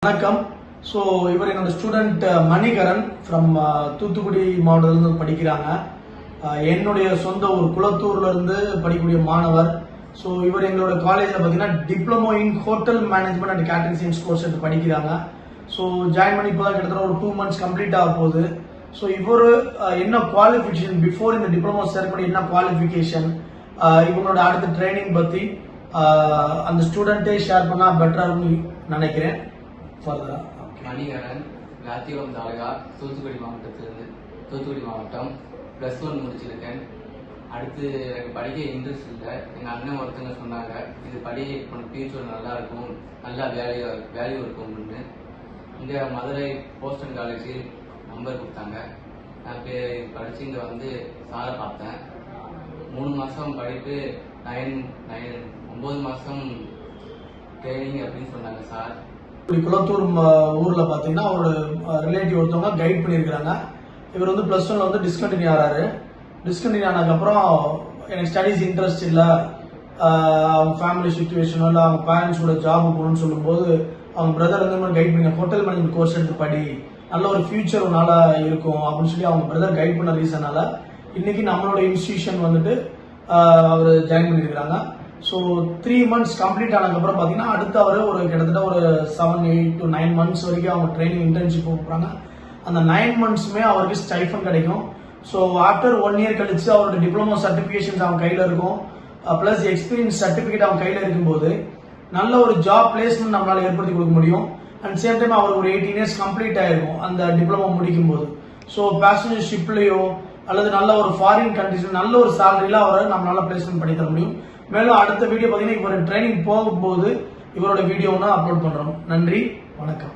வணக்கம். ஸோ இவர் என்னோட ஸ்டூடெண்ட் மணிகரன் ஃப்ரம் தூத்துக்குடி மாவட்டத்திலிருந்து படிக்கிறாங்க. என்னுடைய சொந்த ஊர் குளத்தூர்ல இருந்து படிக்கக்கூடிய மாணவர். ஸோ இவர் எங்களோட காலேஜில் பார்த்தீங்கன்னா diploma in hotel management and catering science course எடுத்து படிக்கிறாங்க. ஸோ ஜாயின் பண்ணி இப்போ தான் கிட்டத்தட்ட ஒரு 2 months கம்ப்ளீட் ஆக போகுது. ஸோ இவர் என்ன குவாலிஃபிகேஷன் பிஃபோர் இந்த டிப்ளமோ சேர் பண்ணி என்ன குவாலிஃபிகேஷன், இவங்களோட அடுத்த ட்ரைனிங் பற்றி அந்த ஸ்டூடெண்ட்டே ஷேர் பண்ணால் பெட்டராக நினைக்கிறேன். மணிகரன், ராத்தியோகம் தாலுகா, தூத்துக்குடி மாவட்டம் +1 முடிச்சிருக்கேன். அடுத்து எனக்கு படிக்க இன்ட்ரெஸ்ட் இல்லை. எங்கள் அண்ணன் ஒருத்தங்க சொன்னாங்க, இது படி உனக்கு ஃபியூச்சர் நல்லா இருக்கும், நல்லா வேல்யூ இருக்கும்னு. இங்கே மதுரை போஸ்டன் காலேஜில் நம்பர் கொடுத்தாங்க. நான் படித்து இங்கே வந்து சாரை பார்த்தேன். 3 மாதம் படிப்பு, 9 மாதம் ட்ரைனிங் அப்படின்னு சொன்னாங்க சார். குளத்தூர் ஊர்ல பாத்தீங்கன்னா அவரோட ரிலேட்டிவ் ஒருத்தவங்க கைட் பண்ணிருக்காங்க. இவர் வந்து +1 வந்து டிஸ்கண்டினியூ ஆறாரு. டிஸ்கண்டினியூ ஆனதுக்கப்புறம் எனக்கு ஸ்டடிஸ் இன்ட்ரெஸ்ட் இல்லை, அவங்க ஃபேமிலி சுச்சுவேஷன் இல்லை, அவங்க பேரண்ட்ஸோட ஜாப் போகணும்னு சொல்லும்போது அவங்க பிரதர் வந்து கைட் பண்ணி ஹோட்டல் மேனேஜ்மெண்ட் கோர்ஸ் எடுத்து படி, நல்ல ஒரு ஃபியூச்சர் உன்னால இருக்கும் அப்படின்னு சொல்லி அவங்க பிரதர் கைட் பண்ண ரீசனால இன்னைக்கு நம்மளோட இன்ஸ்டிடியூஷன் வந்துட்டு அவர் ஜாயின் பண்ணிருக்காங்க. ஸோ 3 months கம்ப்ளீட் ஆனதுக்கப்புறம் பார்த்தீங்கன்னா அடுத்து அவர் ஒரு கிட்டத்தட்ட ஒரு 7, 8 to 9 months வரைக்கும் அவங்க ட்ரைனிங் இன்டர்ன்ஷிப் போகிறாங்க. அந்த 9 monthsமே அவருக்கு ஸ்டைஃபன் கிடைக்கும். ஸோ ஆஃப்டர் 1 year கழிச்சு அவரோட டிப்ளமோ சர்டிஃபிகேஷன்ஸ் அவங்க கையில் இருக்கும், பிளஸ் எக்ஸ்பீரியன்ஸ் சர்டிஃபிகேட் அவங்க கையில் இருக்கும்போது நல்ல ஒரு ஜாப் பிளேஸ்மெண்ட் நம்மளால ஏற்படுத்தி கொடுக்க முடியும். அண்ட் சேம் டைம் அவர் ஒரு 18 years கம்ப்ளீட் ஆயிருக்கும் அந்த டிப்ளமோ முடிக்கும் போது. ஸோ பேசஞ்சர் ஷிப்லயோ அல்லது நல்ல ஒரு ஃபாரின் கண்ட்ரிஸ்ல நல்ல ஒரு சேலரியில அவரை நம்மளால பிளேஸ்மெண்ட் பண்ணி தர முடியும். மேலும் அடுத்த வீடியோ பார்த்தீங்கன்னா இவர் ட்ரைனிங் போகும்போது இவரோட வீடியோ அப்லோட் பண்றோம். நன்றி, வணக்கம்.